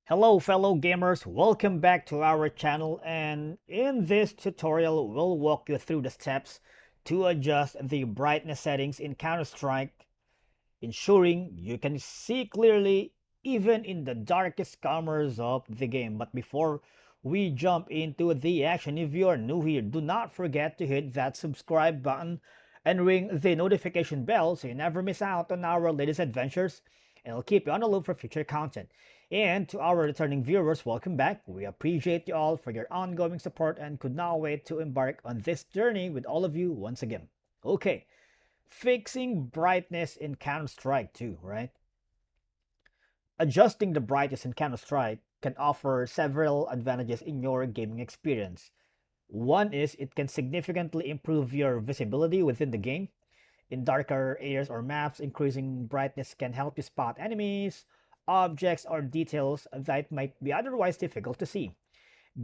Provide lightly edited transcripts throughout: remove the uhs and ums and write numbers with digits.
Hello fellow gamers, welcome back to our channel, and in this tutorial we'll walk you through the steps to adjust the brightness settings in Counter-Strike, ensuring you can see clearly even in the darkest corners of the game. But before we jump into the action, if you are new here, do not forget to hit that subscribe button and ring the notification bell so you never miss out on our latest adventures, and I'll keep you on the loop for future content. And to our returning viewers, welcome back. We appreciate you all for your ongoing support and could not wait to embark on this journey with all of you once again. Okay, fixing brightness in Counter-Strike 2, right? Adjusting the brightness in Counter-Strike can offer several advantages in your gaming experience. One is it can significantly improve your visibility within the game. In darker areas or maps, increasing brightness can help you spot enemies, objects, or details that might be otherwise difficult to see.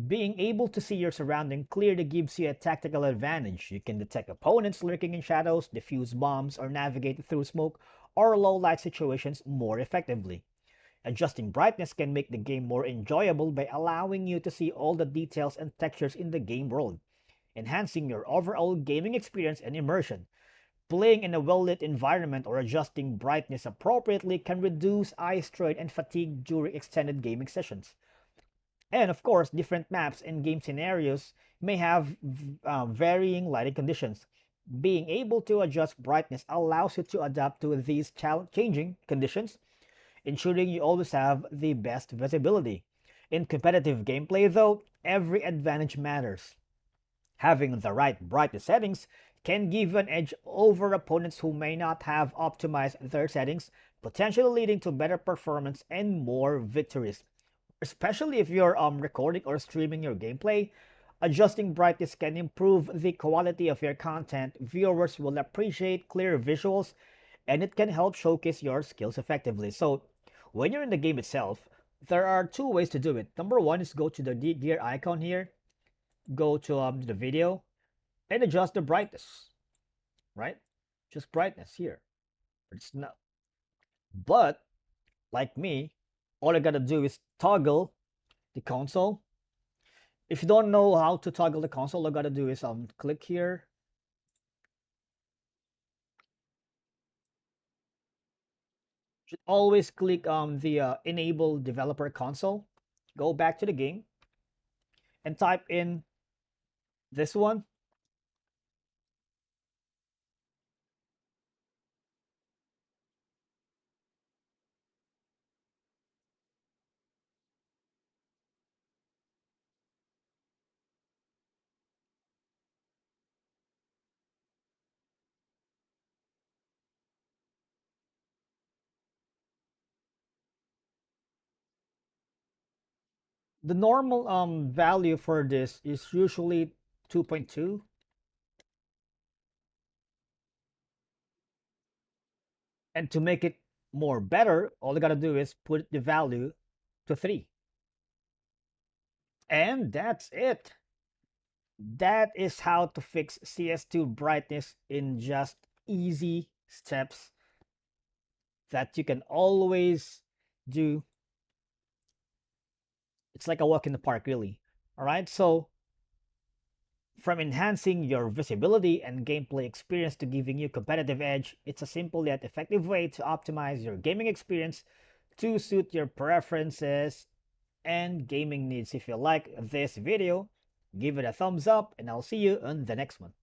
Being able to see your surrounding clearly gives you a tactical advantage. You can detect opponents lurking in shadows, defuse bombs, or navigate through smoke or low light situations more effectively. Adjusting brightness can make the game more enjoyable by allowing you to see all the details and textures in the game world, enhancing your overall gaming experience and immersion. Playing in a well-lit environment or adjusting brightness appropriately can reduce eye strain and fatigue during extended gaming sessions. And of course, different maps and game scenarios may have varying lighting conditions. Being able to adjust brightness allows you to adapt to these changing conditions, ensuring you always have the best visibility. In competitive gameplay, though, every advantage matters. Having the right brightness settings can give you an edge over opponents who may not have optimized their settings, potentially leading to better performance and more victories. Especially if you're recording or streaming your gameplay, adjusting brightness can improve the quality of your content. Viewers will appreciate clear visuals, and it can help showcase your skills effectively. So, when you're in the game itself, there are two ways to do it. Number one is go to the gear icon here, go to the video, and adjust the brightness, right? Just brightness here. It's not, but like me, all I gotta do is toggle the console. If you don't know how to toggle the console, all I gotta do is click here. Should always click the enable developer console. Go back to the game and type in this one. The normal value for this is usually 2.2, and to make it more better, all you gotta do is put the value to 3. And that's it. That is how to fix CS2 brightness in just easy steps that you can always do. It's like a walk in the park, really. All right, so from enhancing your visibility and gameplay experience to giving you competitive edge, it's a simple yet effective way to optimize your gaming experience to suit your preferences and gaming needs. If you like this video, give it a thumbs up, and I'll see you on the next one.